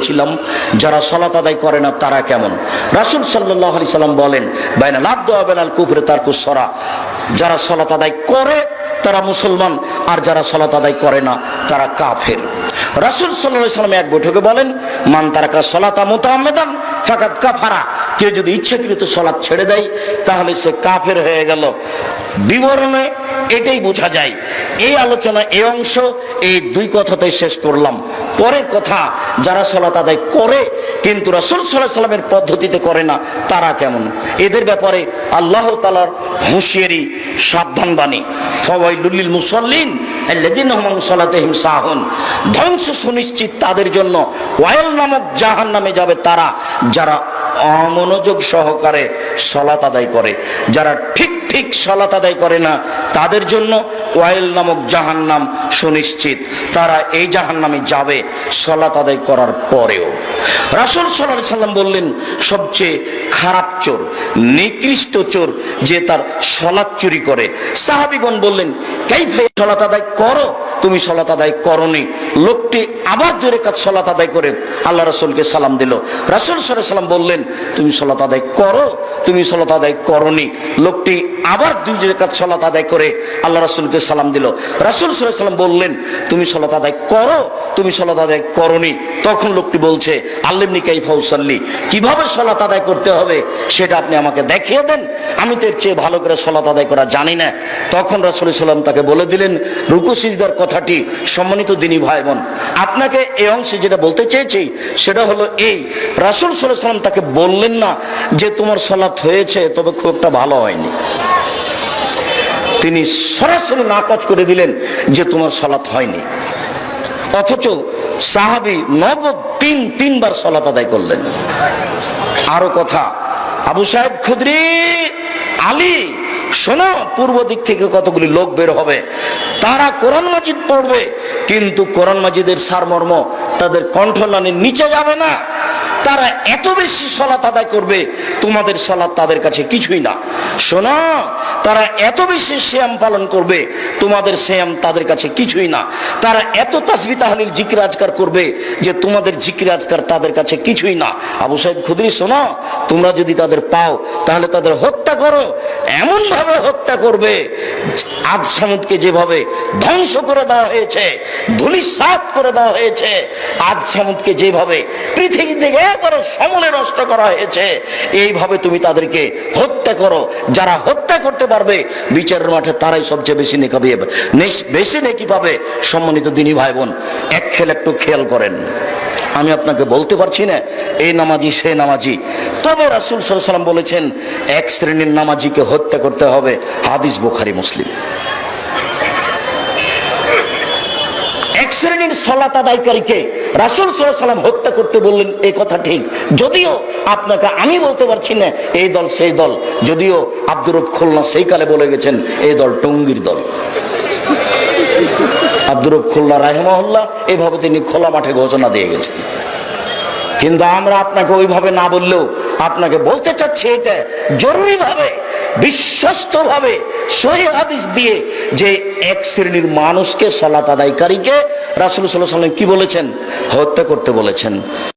বলছিলাম যারা সালাত আদায় করে না তারা কেমন। রাসূল সাল্লাল্লাহু আলাইহি সাল্লাম বলেন বাইনাল আবদু ওয়া বাইনাল কুফরি তারকুস সালাহ, যারা সালাত আদায় করে তারা মুসলমান, আর যারা সালাত আদায় করে না তারা কাফের। রাসূল সাল্লাল্লাহু আলাইহি সাল্লাম এক বৈঠকে বলেন মান তারাকা সালাতা মুতাআম্মিদান ফাকাদ কাফারা, কেউ যদি ইচ্ছাকৃত সালাত ছেড়ে দেয় তাহলে সে কাফের হয়ে গেল। বিবরণে এটাই বোঝা যায়। এই আলোচনা এই অংশ এই দুই কথাতেই শেষ করলাম। পরের কথা, যারা সালাত আদায় করে কিন্তু রাসূল সাল্লাল্লাহু আলাইহি সাল্লামের পদ্ধতিতে করে না তারা কেমন, এদের ব্যাপারে আল্লাহ তাআলার হুঁশিয়ারি, সাবধান বাণী। ফাওয়াইলুল লিল মুসাল্লিন আল্লাযীনা হুম আন সালাতিহিম সাহুন, ধ্বংস সুনিশ্চিত তাদের জন্য, ওয়াইল নামক জাহান্নামে যাবে তারা যারা অমনোযোগ সহকারে সালাত আদায় করে। যারা ঠিক সালাত আদায় করে না তাদের জন্য ওয়াইল নামক জাহান্নাম সুনিশ্চিত, তারা এই জাহান্নামে যাবে সালাত আদায় করার পরেও। রাসূল সাল্লাল্লাহু আলাইহি সাল্লাম বললেন সবচেয়ে খারাপ চোর, নিকৃষ্ট চোর যে তার সালাত চুরি করে। সাহাবীগণ বললেন কাইফা সালাত আদায় করো, তুমি সালাত আদায় করনি। লোকটি আবার 2 রাকাত সালাত আদায় করে আল্লাহ রাসূলকে সালাম দিল। রাসূল সাল্লাল্লাহু আলাইহি সাল্লাম বললেন তুমি সালাত আদায় করো, তুমি সালাত আদায় করনি। লোকটি আবার 2 রাকাত সালাত আদায় করে আল্লাহ রাসূলকে সালাম দিল। রাসূল সাল্লাল্লাহু আলাইহি সাল্লাম বললেন তুমি সালাত আদায় করো, তুমি সালাত আদায় করনি। তখন লোকটি বলছে আল্লিমনি কাইফা উসাল্লি, কিভাবে সালাত আদায় করতে হবে সেটা আপনি আমাকে দেখিয়ে দেন, আমি তো এর চেয়ে ভালো করে সালাত আদায় করা জানি না। তখন রাসূল সাল্লাল্লাহু আলাইহি সাল্লাম তাকে বলে দিলেন রুকু সিজদার কথাটি। সম্মানিত দিনী ভাই বোন, আপনাকে এই অংশে যেটা বলতে চেয়েছি সেটা হলো এই, রাসূল সাল্লাল্লাহু আলাইহি সাল্লাম তাকে বললেন না যে তোমার সালাত হয়েছে তবে খুব একটা ভালো হয়নি। তিনি সরাসরি নাকচ করে দিলেন যে তোমার সালাত হয়নি। অথচ সাহাবী নগদ তিনবার সালাত আদায় করলেন। আরো কথা, আবু সাঈদ খুদরি, আলী, শোনো, পূর্ব দিক থেকে কতগুলি লোক বের হবে, তারা কোরআন মাজিদ পড়বে কিন্তু কোরআন মাজিদের সারমর্ম তাদের কণ্ঠনালীর নিচে যাবে না। তারা এত বেশি সালাত আদায় করবে তোমাদের সালাত তাদের কাছে কিছুই না। শোনো, তারা এত বেশি সিয়াম পালন করবে তোমাদের সিয়াম তাদের কাছে কিছুই না। তারা এত তাসবিহ তাহলিল জিকির আজকার করবে যে তোমাদের জিকির আজকার তাদের কাছে কিছুই না। আবু সাঈদ খুদরি, শোনো, তোমরা যদি তাদের পাও তাহলে তাদের হত্যা করো, এমন ভাবে হত্যা করবে আদ সামুদকে যেভাবে ধ্বংস করে দেওয়া হয়েছে, ধূলিসাৎ করে দেওয়া হয়েছে, আদ সামুদকে যেভাবে পৃথিবী থেকে একবারে সমূলে নষ্ট করা হয়েছে, এইভাবে তুমি তাদেরকে হত্যা করো। যারা হত্যা করতে পারবে বিচারের মাঠে তারাই সবচেয়ে বেশি নেকি পাবে। সম্মানিত দিনী ভাই বোন, একটু খেয়াল করেন, আমি আপনাকে বলতে পারছি না এই নামাজি সে নামাজি, তবে রাসূল সাল্লাল্লাহু আলাইহি সাল্লাম বলেছেন এক শ্রেণীর নামাজিকে হত্যা করতে হবে। হাদিস বুখারী মুসলিম। এক শ্রেণীর সালাত আদায়কারীকে রাসূল সাল্লাল্লাহু আলাইহি সাল্লাম হত্যা করতে বললেন, এই কথা ঠিক। যদিও আপনাকে আমি বলতে পারছি না এই দল সেই দল, যদিও আব্দুর রব খুলনা সেই কালে বলে গেছেন এই দল টঙ্গীর দল। আব্দুর রব খুলনা রাহিমাহুল্লাহ এইভাবে তিনি খোলা মাঠে ঘোষণা দিয়ে গেছেন। কিন্তু আমরা আপনাকে ওইভাবে না বললেও আপনাকে বলতে চাচ্ছি এটা জরুরি ভাবে, বিশ্বস্ত ভাবে সহিহ হাদিস দিয়ে যে এক শ্রেণীর মানুষকে সালাত আদায়কারীকে রাসূল সাল্লাল্লাহু আলাইহি ওয়াসাল্লাম কি বলেছেন? হত্যা করতে বলেছেন।